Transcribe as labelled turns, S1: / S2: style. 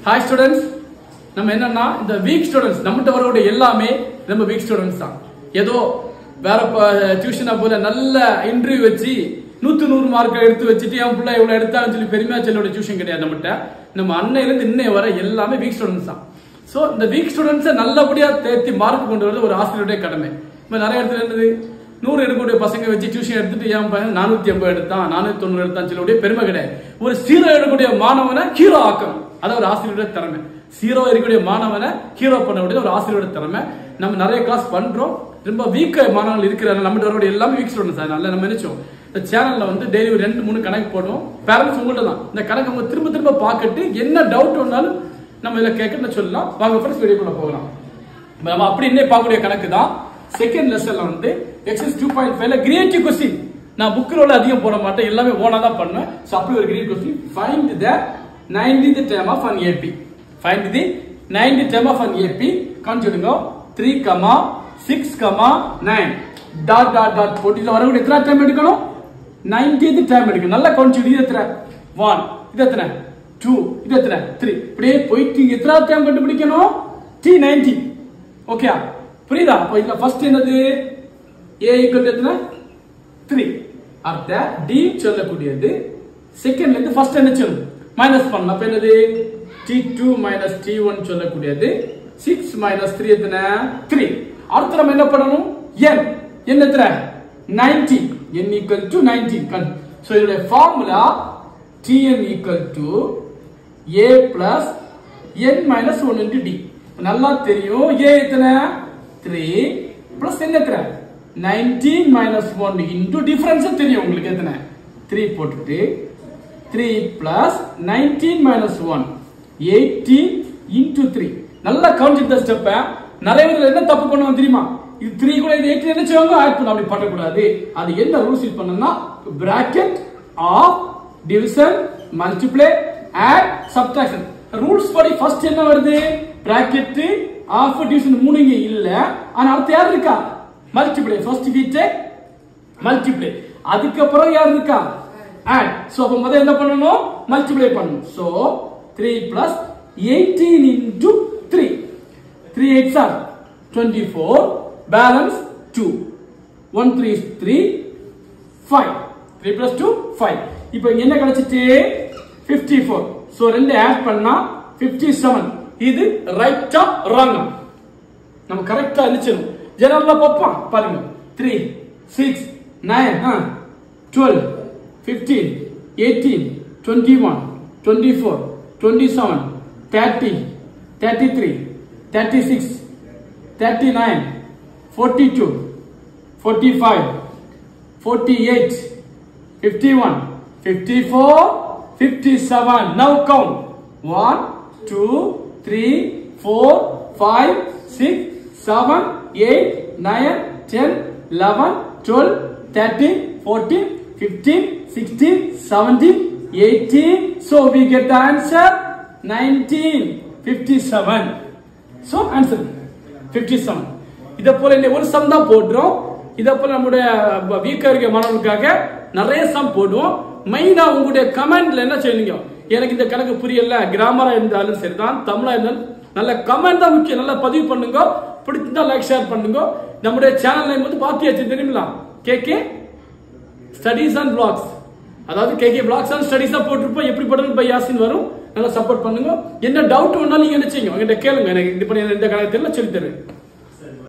S1: Hi students, நம்ம என்னன்னா இந்த வீக் ஸ்டூடண்ட்ஸ் நம்மகிட்ட வரக்கூடிய எல்லாமே நம்ம வீக் ஸ்டூடண்ட்ஸ் தான். ஏதோ வேற டியூஷனா போல நல்ல இன்டர்வியூ வச்சு 100 மார்க் எடுத்து வச்சுட்டு என் பிள்ளை இவ்வளவு எடுத்தான்னு சொல்லி பெருமையா சொல்லக்கூடிய டியூஷன் கிடையாது நம்மகிட்ட. நம்ம அன்னையில இருந்து இன்னை வர எல்லாமே வீக் ஸ்டூடண்ட்ஸ் தான். சோ இந்த வீக் ஸ்டூடண்ட்ஸை நல்லபடியா தேர்த்தி மார்க் கொண்டு வரது ஒரு ஆசிரியருடைய கடமை. இப்ப நிறைய இடத்துல இருந்தது 100 எடுக்கக்கூடிய பசங்க வச்சு டியூஷன் எடுத்துட்டு என் பையன் 480 எடுத்தான் 490 எடுத்தான் சொல்லக்கூடிய பெருமை கிடையாது. ஒரு 0 எடுக்கக்கூடிய மாணவனை ஹீரோ ஆக்கணும், அது ஒரு ஆசிரியருடைய திறமை. 0 இருக்கக்கூடிய மாணவனை ஹீரோ பண்ண வேண்டியது ஒரு ஆசிரியருடைய திறமை. நம்ம நிறைய கிளாஸ் பண்றோம். ரொம்ப வீக் மாணவர்கள் இருக்கிறாங்க நம்ம வரக்கூடிய எல்லாமே வீக் ஸ்டூடண்ட்ஸ். அதனால நம்ம நினைச்சோம் இந்த சேனல்ல வந்து டெய்லி 2-3 கணக்கு போடுவோம். பேரண்ட்ஸ் உங்கள்ட்ட தான் இந்த கணக்கு அவங்க திரும்ப பார்த்துட்டு என்ன டவுட் வந்தாலும் நம்ம இதில் கேட்கணும்னு சொல்லலாம். வாங்க ஃபர்ஸ்ட் வீடியோக்குள்ள போகலாம். நம்ம அப்படி இன்னே பார்க்கக்கூடிய கணக்கு தான். செகண்ட் லெசன்ல வந்து எக்ஸசைஸ் 2.5ல கிரியேட்டிவ் கொஸ்டின். நான் புக்ல உள்ள அதிகம் போட மாட்டேன், எல்லாமே ஓனா தான் பண்ணுவேன். சோ அப்படி ஒரு creative question. Find the 90th term of an AP. Find the 90th term of an AP. கண்டுபிடிங்க. 3, 6, 9 டாட் டாட் டாட் போட்டு வரக்கூடிய எத்தனை டைம் எடுக்கணும்? 90th டைம் எடுக்கணும். நல்லா கண்டுபிடி. இது எத்தனை? 1. இது எத்தனை? 2. இது எத்தனை? 3. இப்படியே போயிட்டு எத்தனை டைம் கண்டுபிடிக்கணும்? T90. ஓகே, புரியுதா? அப்ப இதுல ஃபர்ஸ்ட் என்னது? A ஈக்குவல் எத்தனை? 3. அடுத்த D சொல்லக்கூடியது செகண்ட்ல இருந்து ஃபர்ஸ்ட் என்ன சொல்லணும்? மைனஸ் பண்ணலாம். அப்ப என்னது? T2 minus T1 சொல்லக்கூடியது 6 minus 3 எத்தனை? 3. அடுத்து நம்ம என்ன பண்ணணும்? n எத்தனை? 90. n equal to 90. சோ இதோட formula Tn equal to a plus n minus 1 into d. நல்லா தெரியும். a எத்தனை? 3 plus n எத்தனை? 19 minus 1 into difference தெரியும் உங்களுக்கு எத்தனை? 3 போட்டுட்டு 3 plus 19 minus 1 18 into 3. நல்லா கவுண்ட் இந்த ஸ்டெப். நிறைய பேர் என்ன தப்பு பண்ணுவாங்க தெரியுமா? இது 3 கூட இது 18 என்ன செய்வாங்க? ஆட் பண்ண. அப்படி பண்ண கூடாது. அது என்ன ரூல்ஸ் யூஸ் பண்ணனும்னா bracket of division multiply add subtraction rules படி ஃபர்ஸ்ட் என்ன வருது? bracket ஆஃப் டிவிஷன் மூணு இங்க இல்ல. ஆனா அடுத்து யார் இருக்கா? Multiply. First we take multiply. அதுக்கு அப்புறம் யார் இருக்கா? ஆட். சோ அப்ப முதல்ல என்ன பண்ணனும்? மல்டிப்ளை பண்ணனும். So 3 plus 18 into 3. 3 8s are 24. Balance 2. 1 3 is 3. 5. 3 plus 2 5. இப்போ என்ன கிடைச்சிட்டு? 54. சோ ரெண்டு ஆட் பண்ணா 57. இது ரைட்டா ராங்கா? நம்ம கரெக்ட்டா நிச்சயம் ஜெனரலா பாப்போம். பாருங்க 3 6 9 12 15 18 21 24 27 30 33 36 39 42 45 48 51 54 57. Now count 1 2 3 4 5 6 7 8 9 10 11 12 13 14 15 16 17 18. So we get the answer 1957. So answer 57. இத போல ஒரு சம் தான் போடுறோம். இத போல நம்மளுடைய வீக்கா இருக்க மாணவர்களுக்காக நிறைய சம் போடுவோம். மெயினா உங்களுடைய கமெண்ட்ல என்ன செய்யுங்க? எனக்கு இந்த கணக்கு புரியல, கிராமரா இருந்தாலும் சரிதான், தமிழா இருந்தாலும் நல்ல கமெண்ட் தான் முக்கியம். நல்லா பதிவு பண்ணுங்க. பிடிச்சிருந்தா லைக் ஷேர் பண்ணுங்க. நம்முடைய சேனல் நேம் வந்து பாத்தியாச்சு தெரியுங்களா? K K studies and vlogs. அதாவது கேகே vlogs அண்ட் ஸ்டடீஸா போட்டுருப்போம். எப்படி போடணும் பை யாசின் வரும். நல்லா சப்போர்ட் பண்ணுங்க. என்ன டவுட் வேணாலும் நீங்க என்ன செய்யுங்க? என்கிட்ட கேளுங்க. எனக்கு இது பண்ணி இந்த கணக்கு தெரியல சொல்லி தருவேன்.